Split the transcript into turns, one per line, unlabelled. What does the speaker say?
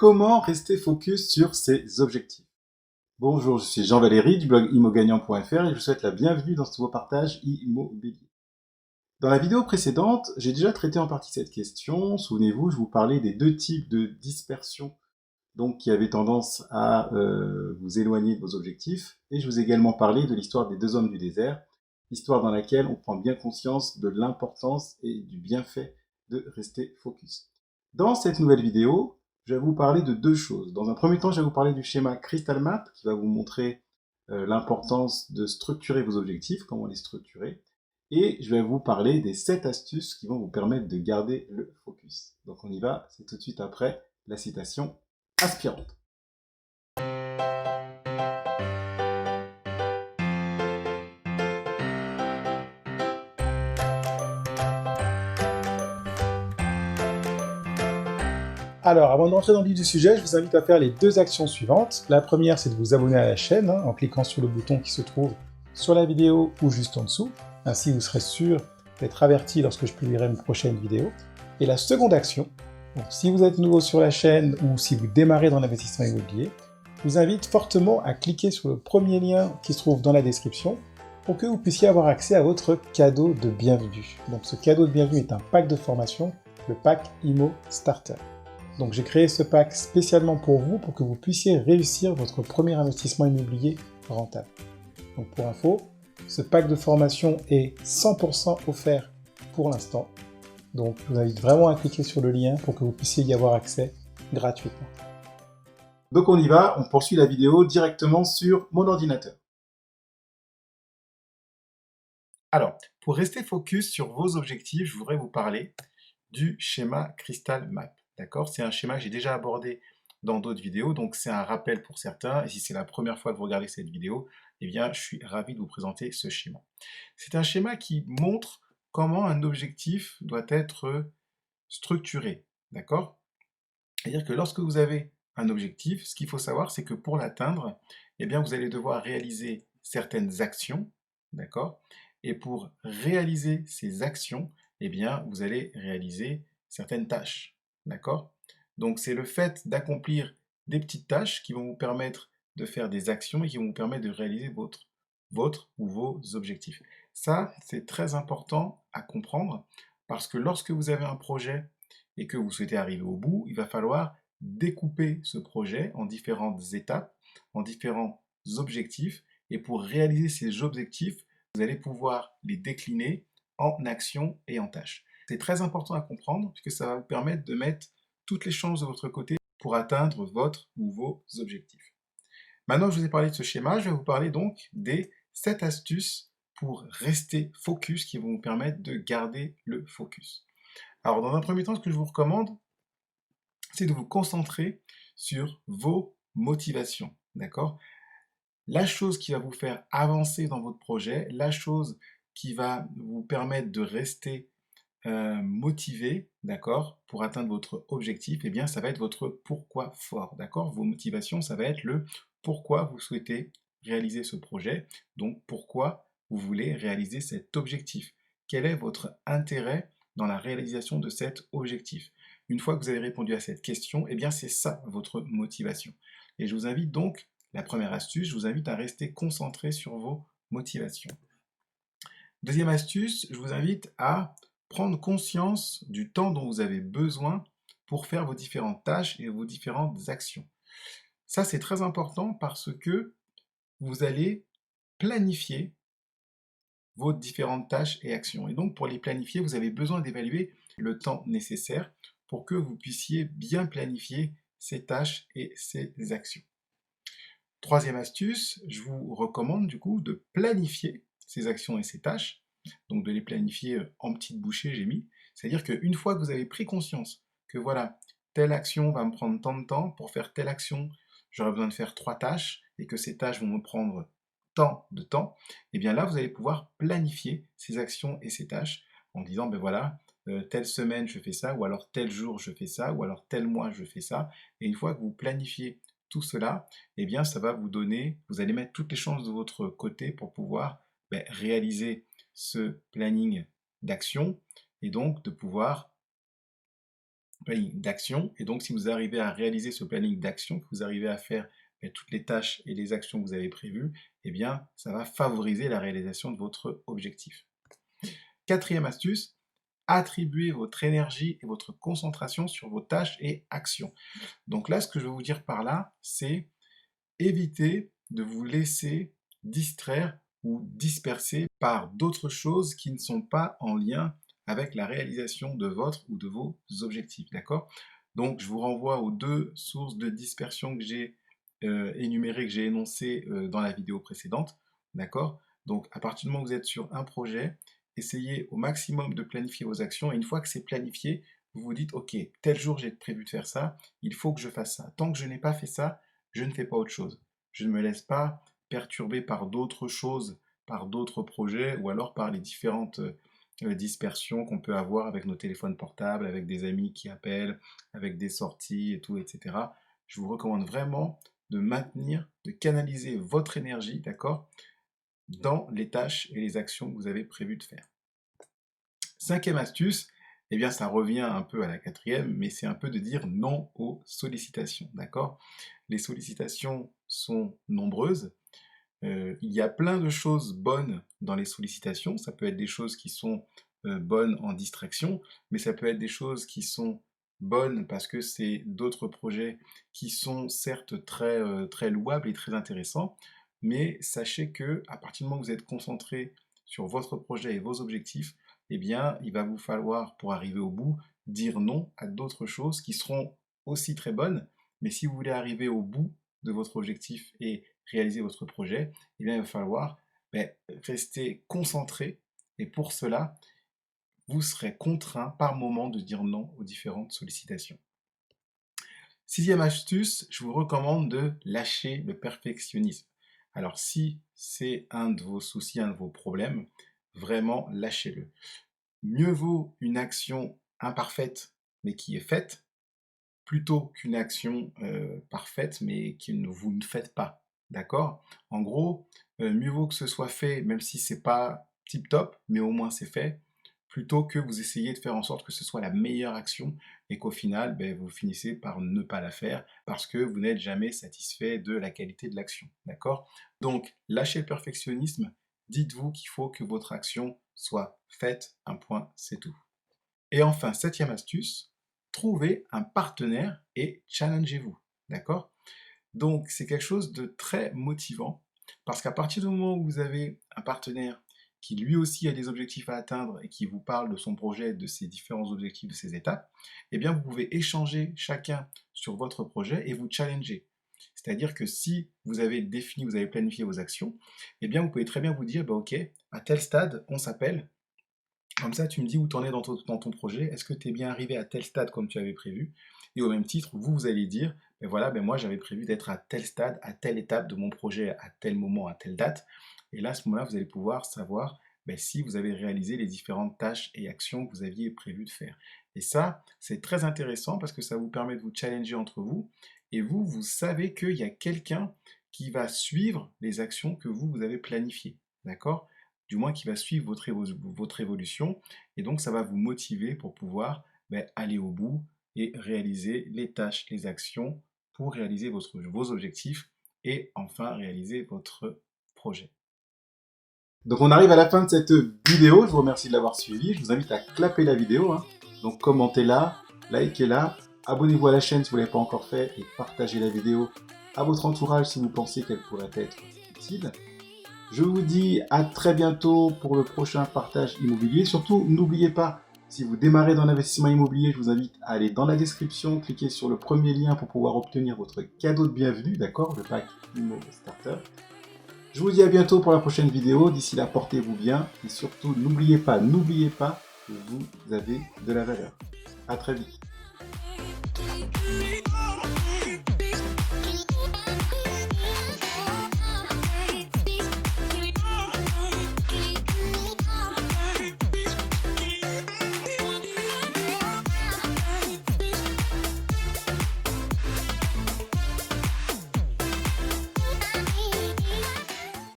Comment rester focus sur ses objectifs? Bonjour, je suis Jean-Valéry du blog immogagnant.fr et je vous souhaite la bienvenue dans ce nouveau partage immobilier. Dans la vidéo précédente, j'ai déjà traité en partie cette question. Souvenez-vous, je vous parlais des deux types de dispersion donc qui avaient tendance à vous éloigner de vos objectifs. Et je vous ai également parlé de l'histoire des deux hommes du désert, histoire dans laquelle on prend bien conscience de l'importance et du bienfait de rester focus. Dans cette nouvelle vidéo, je vais vous parler de deux choses. Dans un premier temps, je vais vous parler du schéma Crystal Map qui va vous montrer l'importance de structurer vos objectifs, comment les structurer. Et je vais vous parler des 7 astuces qui vont vous permettre de garder le focus. Donc on y va, c'est tout de suite après la citation inspirante. Alors, avant d'entrer dans le vif du sujet, je vous invite à faire les deux actions suivantes. La première, c'est de vous abonner à la chaîne en cliquant sur le bouton qui se trouve sur la vidéo ou juste en dessous. Ainsi, vous serez sûr d'être averti lorsque je publierai une prochaine vidéo. Et la seconde action, donc, si vous êtes nouveau sur la chaîne ou si vous démarrez dans l'investissement immobilier, je vous invite fortement à cliquer sur le premier lien qui se trouve dans la description pour que vous puissiez avoir accès à votre cadeau de bienvenue. Donc ce cadeau de bienvenue est un pack de formation, le pack Immo Starter. Donc j'ai créé ce pack spécialement pour vous, pour que vous puissiez réussir votre premier investissement immobilier rentable. Donc pour info, ce pack de formation est 100% offert pour l'instant. Donc je vous invite vraiment à cliquer sur le lien pour que vous puissiez y avoir accès gratuitement. Donc on y va, on poursuit la vidéo directement sur mon ordinateur. Alors, pour rester focus sur vos objectifs, je voudrais vous parler du schéma Crystal Map. D'accord? C'est un schéma que j'ai déjà abordé dans d'autres vidéos, donc c'est un rappel pour certains. Et si c'est la première fois que vous regardez cette vidéo, eh bien, je suis ravi de vous présenter ce schéma. C'est un schéma qui montre comment un objectif doit être structuré. D'accord? C'est-à-dire que lorsque vous avez un objectif, ce qu'il faut savoir, c'est que pour l'atteindre, eh bien, vous allez devoir réaliser certaines actions. D'accord? Et pour réaliser ces actions, eh bien, vous allez réaliser certaines tâches. D'accord? Donc, c'est le fait d'accomplir des petites tâches qui vont vous permettre de faire des actions et qui vont vous permettre de réaliser votre ou vos objectifs. Ça, c'est très important à comprendre parce que lorsque vous avez un projet et que vous souhaitez arriver au bout, il va falloir découper ce projet en différentes étapes, en différents objectifs. Et pour réaliser ces objectifs, vous allez pouvoir les décliner en actions et en tâches. C'est très important à comprendre puisque ça va vous permettre de mettre toutes les chances de votre côté pour atteindre votre ou vos objectifs. Maintenant que je vous ai parlé de ce schéma, je vais vous parler donc des 7 astuces pour rester focus qui vont vous permettre de garder le focus. Alors, dans un premier temps, ce que je vous recommande, c'est de vous concentrer sur vos motivations. D'accord? La chose qui va vous faire avancer dans votre projet, la chose qui va vous permettre de rester motivé, d'accord, pour atteindre votre objectif, eh bien, ça va être votre pourquoi fort, d'accord? Vos motivations, ça va être le pourquoi vous souhaitez réaliser ce projet, donc pourquoi vous voulez réaliser cet objectif. Quel est votre intérêt dans la réalisation de cet objectif? Une fois que vous avez répondu à cette question, eh bien, c'est ça votre motivation. Et je vous invite donc, la première astuce, je vous invite à rester concentré sur vos motivations. Deuxième astuce, je vous invite à prendre conscience du temps dont vous avez besoin pour faire vos différentes tâches et vos différentes actions. Ça, c'est très important parce que vous allez planifier vos différentes tâches et actions. Et donc, pour les planifier, vous avez besoin d'évaluer le temps nécessaire pour que vous puissiez bien planifier ces tâches et ces actions. Troisième astuce, je vous recommande du coup de planifier ces actions et ces tâches, donc de les planifier en petites bouchées, j'ai mis. C'est-à-dire qu'une fois que vous avez pris conscience que voilà, telle action va me prendre tant de temps, pour faire telle action, j'aurai besoin de faire 3 tâches, et que ces tâches vont me prendre tant de temps, et bien là, vous allez pouvoir planifier ces actions et ces tâches en disant, ben voilà, telle semaine je fais ça, ou alors tel jour je fais ça, ou alors tel mois je fais ça, et une fois que vous planifiez tout cela, eh bien, ça va vous donner, vous allez mettre toutes les chances de votre côté pour pouvoir réaliser ce planning d'action et donc de pouvoir planning d'action. Et donc, si vous arrivez à réaliser ce planning d'action, que vous arrivez à faire toutes les tâches et les actions que vous avez prévues, eh bien, ça va favoriser la réalisation de votre objectif. Quatrième astuce, attribuez votre énergie et votre concentration sur vos tâches et actions. Donc là, ce que je veux vous dire par là, c'est éviter de vous laisser distraire ou disperser par d'autres choses qui ne sont pas en lien avec la réalisation de votre ou de vos objectifs, d'accord? Donc, je vous renvoie aux deux sources de dispersion que j'ai énumérées, que j'ai énoncées dans la vidéo précédente, d'accord? Donc, à partir du moment où vous êtes sur un projet, essayez au maximum de planifier vos actions, et une fois que c'est planifié, vous vous dites, ok, tel jour j'ai prévu de faire ça, il faut que je fasse ça. Tant que je n'ai pas fait ça, je ne fais pas autre chose. Je ne me laisse pas perturber par d'autres choses, par d'autres projets, ou alors par les différentes dispersions qu'on peut avoir avec nos téléphones portables, avec des amis qui appellent, avec des sorties et tout, etc. Je vous recommande vraiment de maintenir, de canaliser votre énergie, d'accord, dans les tâches et les actions que vous avez prévu de faire. Cinquième astuce, eh bien ça revient un peu à la quatrième, mais c'est un peu de dire non aux sollicitations, d'accord? Les sollicitations sont nombreuses. Il y a plein de choses bonnes dans les sollicitations. Ça peut être des choses qui sont bonnes en distraction, mais ça peut être des choses qui sont bonnes parce que c'est d'autres projets qui sont certes très louables et très intéressants, mais sachez que à partir du moment où vous êtes concentré sur votre projet et vos objectifs, eh bien, il va vous falloir, pour arriver au bout, dire non à d'autres choses qui seront aussi très bonnes, mais si vous voulez arriver au bout de votre objectif et réaliser votre projet, eh bien, il va falloir rester concentré, et pour cela, vous serez contraint par moment de dire non aux différentes sollicitations. Sixième astuce, je vous recommande de lâcher le perfectionnisme. Alors si c'est un de vos soucis, un de vos problèmes, vraiment lâchez-le. Mieux vaut une action imparfaite mais qui est faite, plutôt qu'une action parfaite mais vous ne faites pas. D'accord? En gros, mieux vaut que ce soit fait, même si c'est pas tip top, mais au moins c'est fait, plutôt que vous essayez de faire en sorte que ce soit la meilleure action et qu'au final, vous finissez par ne pas la faire parce que vous n'êtes jamais satisfait de la qualité de l'action. D'accord? Donc, lâchez le perfectionnisme, dites-vous qu'il faut que votre action soit faite, un point, c'est tout. Et enfin, septième astuce, trouvez un partenaire et challengez-vous. D'accord? Donc, c'est quelque chose de très motivant parce qu'à partir du moment où vous avez un partenaire qui lui aussi a des objectifs à atteindre et qui vous parle de son projet, de ses différents objectifs, de ses étapes, eh bien, vous pouvez échanger chacun sur votre projet et vous challenger. C'est-à-dire que si vous avez défini, vous avez planifié vos actions, eh bien, vous pouvez très bien vous dire, ok, à tel stade, on s'appelle. Comme ça, tu me dis où tu en es dans ton projet. Est-ce que tu es bien arrivé à tel stade comme tu avais prévu? Et au même titre, vous allez dire, voilà, moi j'avais prévu d'être à tel stade, à telle étape de mon projet, à tel moment, à telle date. Et là, à ce moment-là, vous allez pouvoir savoir si vous avez réalisé les différentes tâches et actions que vous aviez prévu de faire. Et ça, c'est très intéressant parce que ça vous permet de vous challenger entre vous. Et vous savez qu'il y a quelqu'un qui va suivre les actions que vous avez planifiées. D'accord? Du moins qui va suivre votre évolution, et donc ça va vous motiver pour pouvoir aller au bout et réaliser les tâches, les actions pour réaliser vos objectifs et enfin réaliser votre projet. Donc on arrive à la fin de cette vidéo, je vous remercie de l'avoir suivi, je vous invite à clapper la vidéo, hein. Donc commentez-la, likez-la, abonnez-vous à la chaîne si vous ne l'avez pas encore fait et partagez la vidéo à votre entourage si vous pensez qu'elle pourrait être utile. Je vous dis à très bientôt pour le prochain partage immobilier. Surtout, n'oubliez pas, si vous démarrez dans l'investissement immobilier, je vous invite à aller dans la description, cliquer sur le premier lien pour pouvoir obtenir votre cadeau de bienvenue, d'accord, le pack Immo Starter. Je vous dis à bientôt pour la prochaine vidéo. D'ici là, portez-vous bien et surtout, n'oubliez pas que vous avez de la valeur. À très vite.